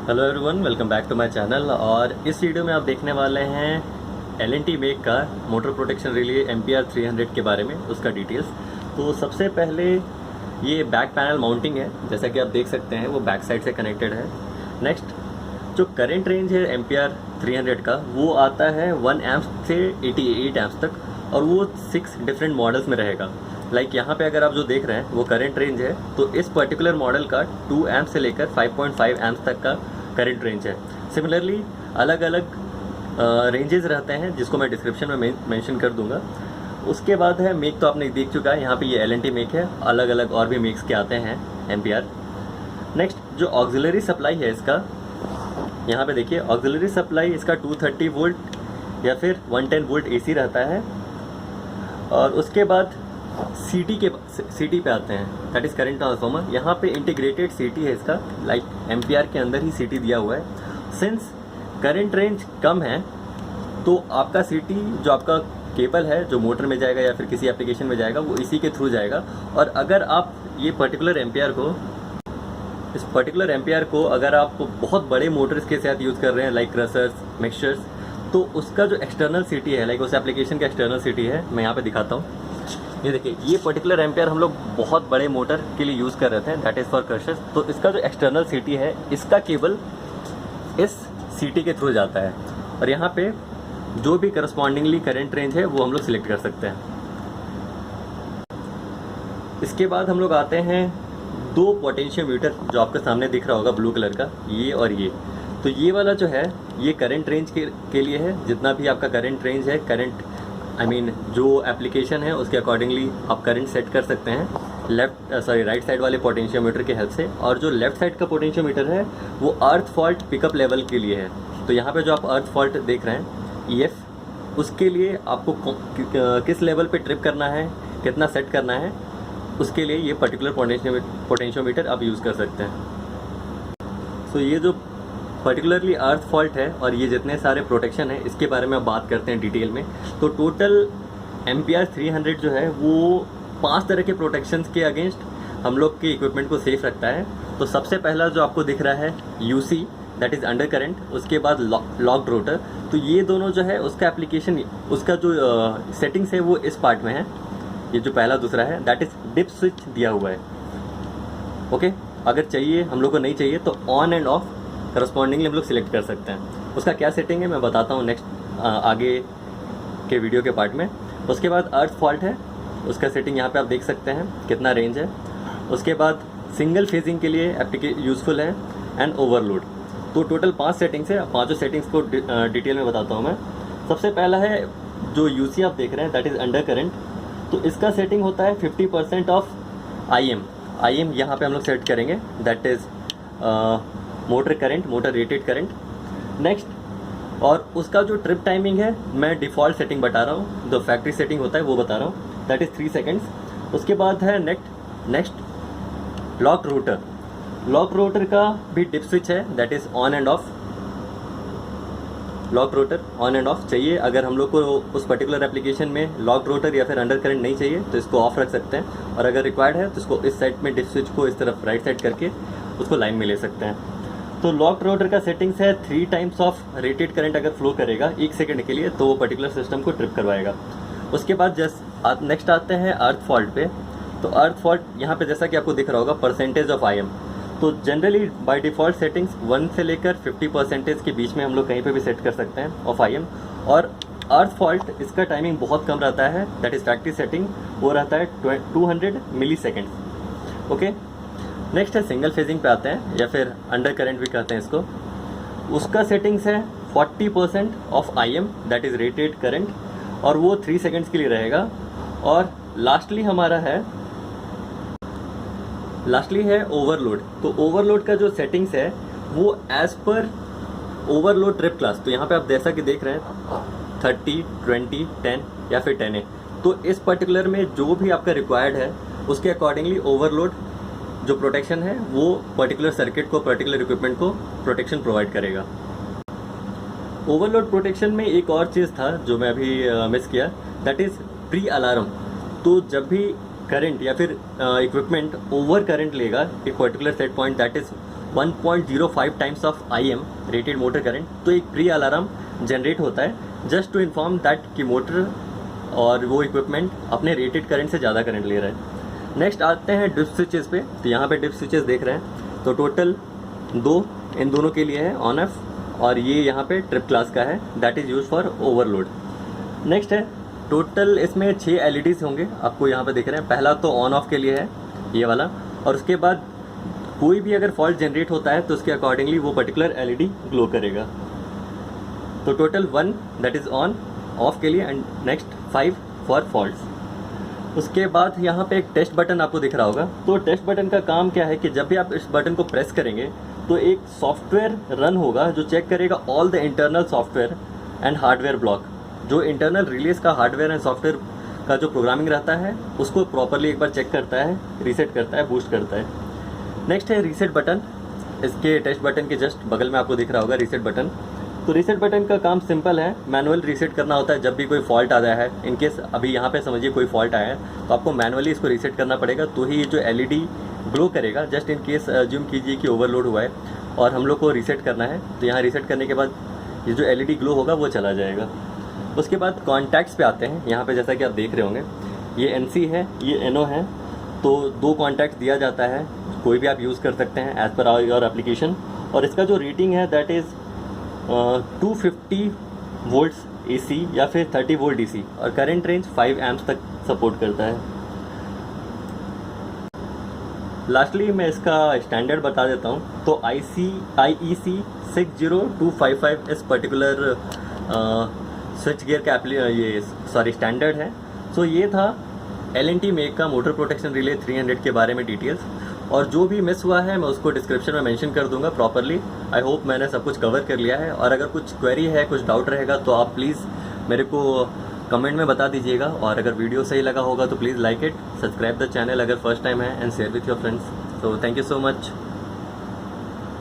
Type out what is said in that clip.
Hello everyone, welcome back to my channel. और इस video में आप देखने वाले हैं एल&टी मेक का मोटर प्रोटेक्शन रिले MPR 300 के बारे में, उसका डिटेल्स। तो सबसे पहले ये बैक पैनल माउंटिंग है, जैसा कि आप देख सकते हैं वो बैक साइड से कनेक्टेड है। नेक्स्ट जो करंट रेंज है MPR 300 का वो आता है 1 एम्प्स से 88 एम्प्स तक, और वो 6 डिफरेंट मॉडल्स में रहेगा। लाइक यहाँ पे अगर आप जो देख रहे हैं वो करंट रेंज है, तो इस पर्टिकुलर मॉडल का 2 एम्प से लेकर 5.5 एम्प्स तक का करंट रेंज है। सिमिलरली अलग अलग रेंजेस रहते हैं, जिसको मैं डिस्क्रिप्शन में मेंशन कर दूंगा। उसके बाद है मेक, तो आपने देख चुका है, यहाँ पे ये एल&टी मेक है। अलग अलग और भी मेक्स के आते हैं MPR। नेक्स्ट जो ऑक्सिलरी सप्लाई है इसका, यहाँ पे देखिए ऑक्सिलरी सप्लाई इसका 230 वोल्ट या फिर 110 वोल्ट AC रहता है। और उसके बाद CT पे आते हैं, दैट इज़ करंट ट्रांसफार्मर। यहाँ पे इंटीग्रेटेड CT है इसका, लाइक MPR के अंदर ही CT दिया हुआ है। सिंस करंट रेंज कम है तो आपका CT जो आपका केबल है जो मोटर में जाएगा या फिर किसी एप्लीकेशन में जाएगा वो इसी के थ्रू जाएगा। और अगर आप ये पर्टिकुलर एम्पियर को अगर आप बहुत बड़े मोटर्स के साथ यूज़ कर रहे हैं, लाइक क्रशर्स, मिक्सचर्स, तो उसका जो एक्सटर्नल CT है, लाइक उस एप्लीकेशन का एक्सटर्नल CT है, मैं यहाँ पे दिखाता हूँ। ये देखिए, ये पर्टिकुलर एम्पियर हम लोग बहुत बड़े मोटर के लिए यूज़ कर रहे थे, दैट इज़ फॉर क्रशर्स। तो इसका जो एक्सटर्नल CT है, इसका केबल इस CT के थ्रू जाता है, और यहाँ पे जो भी करस्पॉन्डिंगली करंट रेंज है वो हम लोग सिलेक्ट कर सकते हैं। इसके बाद हम लोग आते हैं 2 पोटेंशियोमीटर, जो आपके सामने दिख रहा होगा ब्लू कलर का, ये और ये। तो ये वाला जो है ये करंट रेंज के लिए है। जितना भी आपका करंट रेंज है, जो एप्लीकेशन है उसके अकॉर्डिंगली आप करंट सेट कर सकते हैं राइट साइड वाले पोटेंशियोमीटर की हेल्प से। और जो लेफ्ट साइड का पोटेंशियोमीटर है वो अर्थ फॉल्ट पिकअप लेवल के लिए है। तो यहाँ पे जो आप अर्थ फॉल्ट देख रहे हैं EF, उसके लिए आपको किस लेवल पे ट्रिप करना है, कितना सेट करना है, उसके लिए ये पर्टिकुलर पोटेंशियोमीटर आप यूज़ कर सकते हैं। तो ये जो पर्टिकुलरली अर्थ फॉल्ट है और ये जितने सारे प्रोटेक्शन है, इसके बारे में अब बात करते हैं डिटेल में। तो टोटल MPR 300 जो है वो 5 तरह के प्रोटेक्शंस के अगेंस्ट हम लोग के इक्विपमेंट को सेफ रखता है। तो सबसे पहला जो आपको दिख रहा है UC, that is under current. उसके बाद लॉक्ड रोटर। तो ये दोनों जो है उसका एप्लीकेशन, उसका जो सेटिंग्स है वो इस पार्ट में है। ये जो पहला दूसरा है दैट इज़ डिप स्विच दिया हुआ है। ओके, अगर चाहिए, हम लोग को नहीं चाहिए, तो ऑन एंड ऑफ करस्पॉन्डिंगली हम लोग सिलेक्ट कर सकते हैं। उसका क्या सेटिंग है मैं बताता हूँ नेक्स्ट आगे के वीडियो के पार्ट में। उसके बाद अर्थ फॉल्ट है, उसका सेटिंग यहाँ पे आप देख सकते हैं कितना रेंज है। उसके बाद सिंगल फेजिंग के लिए यूज़फुल है, एंड ओवरलोड। तो टोटल 5 सेटिंग्स है। 5 सेटिंग्स को डिटेल में बताता हूँ मैं। सबसे पहला है जो UC आप देख रहे हैं, दैट इज़ अंडर करंट। तो इसका सेटिंग होता है 50% ऑफ IM यहाँ पे हम लोग सेट करेंगे, that is motor current, motor rated current. Next, और उसका जो ट्रिप टाइमिंग है मैं डिफ़ॉल्ट सेटिंग बता रहा हूँ, जो फैक्ट्री सेटिंग होता है वो बता रहा हूँ, दैट इज़ 3 सेकेंड्स। उसके बाद है next lock rotor. Lock rotor का भी डिप स्विच है, that is on end of. Lock rotor on end of चाहिए, अगर हम लोग को उस पर्टिकुलर एप्लीकेशन में लॉक रोटर या फिर अंडर करंट नहीं चाहिए तो इसको ऑफ रख सकते हैं, और अगर रिक्वायर्ड है तो इसको इस साइड में डिप स्विच को इस तरफ राइट साइड करके उसको लाइन में ले सकते हैं। तो लॉक रोटर का सेटिंग्स है 3 टाइम्स ऑफ रेटेड करंट अगर फ्लो करेगा 1 सेकंड के लिए तो वो पर्टिकुलर सिस्टम को ट्रिप करवाएगा। उसके बाद नेक्स्ट आते हैं अर्थ फॉल्ट पे। तो अर्थ फॉल्ट यहाँ पे जैसा कि आपको दिख रहा होगा परसेंटेज ऑफ IM। तो जनरली बाय डिफ़ॉल्ट सेटिंग्स 1 से लेकर 50% के बीच में हम लोग कहीं पे भी सेट कर सकते हैं ऑफ IM। और अर्थ फॉल्ट इसका टाइमिंग बहुत कम रहता है, दैट इज़ फैक्ट्री सेटिंग, वो रहता है 200 मिली सेकेंड्स। ओके, नेक्स्ट है सिंगल फेजिंग पे आते हैं, या फिर अंडर करंट भी कहते हैं इसको। उसका सेटिंग्स है 40% of IM, that is rated current, और वो 3 सेकेंड्स के लिए रहेगा। और लास्टली है ओवरलोड। तो ओवरलोड का जो सेटिंग्स है वो as per overload trip class. तो यहाँ पे आप जैसा कि देख रहे हैं 30, 20, 10 या फिर 10A। तो इस पर्टिकुलर में जो भी आपका रिक्वायर्ड है उसके अकॉर्डिंगली ओवरलोड जो प्रोटेक्शन है वो पर्टिकुलर सर्किट को, पर्टिकुलर इक्विपमेंट को प्रोटेक्शन प्रोवाइड करेगा। ओवरलोड प्रोटेक्शन में एक और चीज़ था जो मैं अभी मिस किया, दैट इज़ प्री अलार्म। तो जब भी करंट या फिर इक्विपमेंट ओवर करंट लेगा एक particular set point, that is 1.05 times of IM rated motor current, तो एक प्री अलार्म जनरेट होता है जस्ट टू इन्फॉर्म दैट कि मोटर और वो इक्विपमेंट अपने रेटेड करंट से ज़्यादा करंट ले रहा है। नेक्स्ट आते हैं डिप स्विचेस पे। तो यहाँ पे डिप स्विचेस देख रहे हैं, तो टोटल 2 इन दोनों के लिए है, ऑन ऑफ, और ये यहाँ पे ट्रिप क्लास का है, that is use for overload. Next है टोटल इसमें 6 LEDs होंगे, आपको यहाँ पे दिख रहे हैं। पहला तो ऑन ऑफ के लिए है ये वाला, और उसके बाद कोई भी अगर फॉल्ट जनरेट होता है तो उसके अकॉर्डिंगली वो पर्टिकुलर LED ग्लो करेगा। तो total 1 that is on off के लिए, एंड नेक्स्ट 5 फॉर फॉल्ट्स। उसके बाद यहाँ पे एक टेस्ट बटन आपको दिख रहा होगा। तो टेस्ट बटन का काम क्या है कि जब भी आप इस बटन को प्रेस करेंगे तो एक सॉफ्टवेयर रन होगा जो चेक करेगा all the internal software and hardware block. जो इंटरनल रिलीज का हार्डवेयर एंड सॉफ्टवेयर का जो प्रोग्रामिंग रहता है उसको प्रॉपरली एक बार चेक करता है, रीसेट करता है, बूस्ट करता है। नेक्स्ट है रीसेट बटन। इसके टेस्ट बटन के जस्ट बगल में आपको दिख रहा होगा रीसेट बटन। तो रीसेट बटन का काम सिंपल है, मैनुअल रीसेट करना होता है जब भी कोई फॉल्ट आता है। इनकेस अभी यहाँ पे समझिए कोई फॉल्ट आया है तो आपको मैनुअली इसको रीसेट करना पड़ेगा, तो ही ये जो LED ग्लो करेगा। जस्ट इन केस अज्यूम कीजिए कि ओवरलोड हुआ है और हम लोग को रीसेट करना है, तो यहाँ रीसेट करने के बाद ये जो LED ग्लो होगा वो चला जाएगा। उसके बाद कॉन्टैक्ट्स पे आते हैं। यहाँ पे जैसा कि आप देख रहे होंगे ये NC है, ये NO है, तो 2 कॉन्टैक्ट दिया जाता है, कोई भी आप यूज़ कर सकते हैं एज़ पर योर एप्लीकेशन। और इसका जो रेटिंग है दैट इज़ 250 वोल्ट्स AC या फिर 30 वोल्ट DC, और करंट रेंज 5 एम्प्स तक सपोर्ट करता है। लास्टली मैं इसका स्टैंडर्ड बता देता हूँ। तो IEC 60255 इस पर्टिकुलर स्विच गियर का स्टैंडर्ड है। सो ये था L&T मेक का मोटर प्रोटेक्शन रिले 300 के बारे में डिटेल्स, और जो भी मिस हुआ है मैं उसको डिस्क्रिप्शन में मेंशन कर दूंगा प्रॉपरली। आई होप मैंने सब कुछ कवर कर लिया है, और अगर कुछ क्वेरी है, कुछ डाउट रहेगा तो आप प्लीज़ मेरे को कमेंट में बता दीजिएगा। और अगर वीडियो सही लगा होगा तो please like it, subscribe the channel अगर फर्स्ट टाइम है, and share with your friends. तो थैंक यू सो मच।